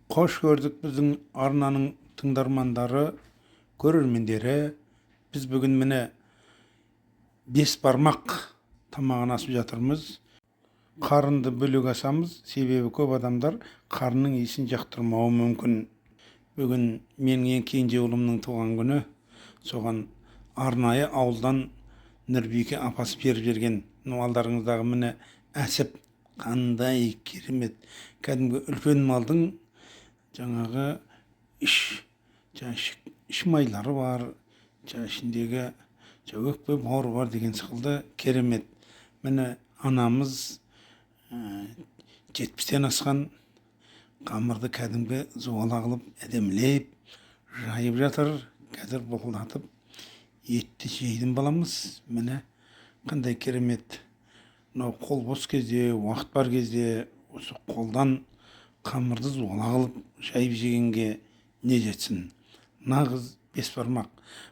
Hoş gördük bizim Arna'nın tındarmandары, көрермендері. Biz bugün mine bes barmak tamağını asып жатырмыз. Қарынды бөлек асамыз, себебі көп адамдар қарынның иісін жақтырмауы мүмкін. Бүгін менің ең кенже ұлымның туған күні. Соған арнайы ауылдан Нұрбике апасы беріп берген. Алдарыңыздағы міне әсіп, қандай керемет. Кәдімгі үлкен малдың жаңағы іш майлары бар, ішіндегі өкпе бауыры бар деген сықылды керемет. Міне анамыз 70-тен асқан қамырды кәдімгі зуала қылып, әдемілеп жайып жатыр. Қазір бұлқылдатып етті жейдім баламыз. Міне қандай керемет. Қол бос кезде, уақыт бар кезде осы қолдан қамырды зуала қылып жайып жегенге не жетсін. Нағыз бес бармақ.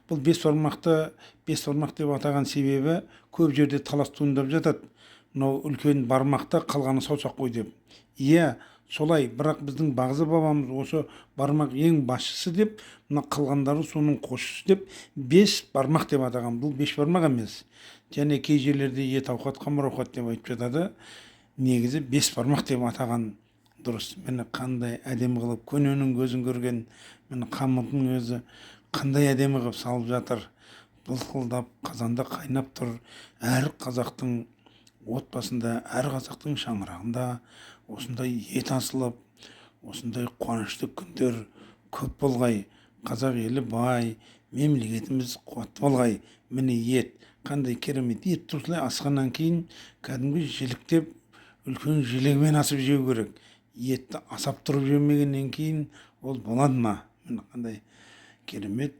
Бұл бес бармақты бес бармақ деп атаған себебі көп жерде талас туындап жатады. Мынау үлкен бармақта қалғаны саусақ қой деп. Иә, солай, бірақ біздің бағзы бабамыз осы бармақ ең басшысы деп, мына қалғандары соның қосшысы деп, бес бармақ деп атаған. Бұл беш бармақ емес. Және кей жерлерде ет ауқат, қамыр ауқат деп айтып жатады. Негізі бес бармақ деп атаған дұрыс. Міне қандай әдемі қылып, көненің көзін көрген, міне қамырдың өзі қандай әдемі қылып салып жатыр. Былқылдап, қазанда қайнап тұр. Әр қазақтың отбасында, әр қазақтың шаңырағында осындай ет асылып, осындай қуанышты күндер көп болғай. Қазақ елі бай, мемлекетіміз қуатты болғай. Міне ет, қандай керемет. Ет осылай асқаннан кейін кәдімгі жіліктеп, үлкен жілігімен асып жеу керек. Етті асап тұрып жемегеннен кейін ол болады ма? Міне қандай керемет,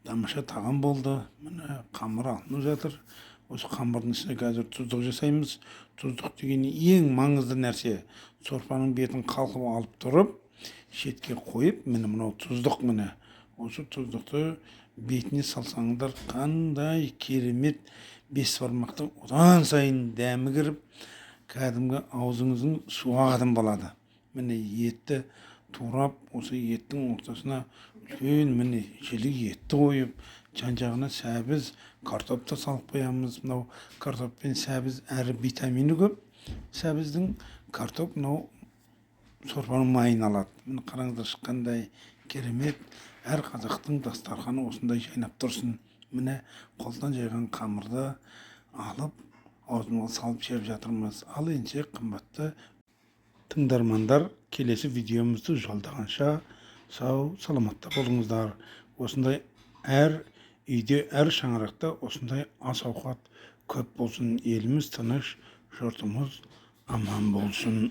тамаша тағам болды. Міне қамыр алынып жатыр. Осы қамырдың ішіне қазір тұздық жасаймыз. Тұздық деген ең маңызды нәрсе. Сорпаның бетін қалқып алып тұрып, шетке қойып, міне мынау тұздық міне. Осы тұздықты бетіне салсаңыздар қандай керемет, бес бармақтың одан сайын дәмі кіріп, кәдімгі аузыңыздың суы ағатын болады. Міне етті турап, осы еттің ортасына үлкен міне жілік етті қойып, жан-жағына сәбіз, картопты салып қоямыз. Мынау картоп пен сәбіз әрі витамині көп. Сәбіздің картоп мынау сорпаның майын алады. Міне қараңыздар шыққандай керемет. Әр қазақтың дастарханы осындай жайнап тұрсын. Міне қолдан жайған қамырды алып, аузымызға салып жеп жатырмыз. Ал енді қымбатты тыңдармандар, келесі видеомызды жолдағанша сау саламатта болыңыздар. Осындай әр үйде, әр шаңырақта осындай ас ауқат көп болсын. Еліміз тыныш, жұртымыз аман болсын.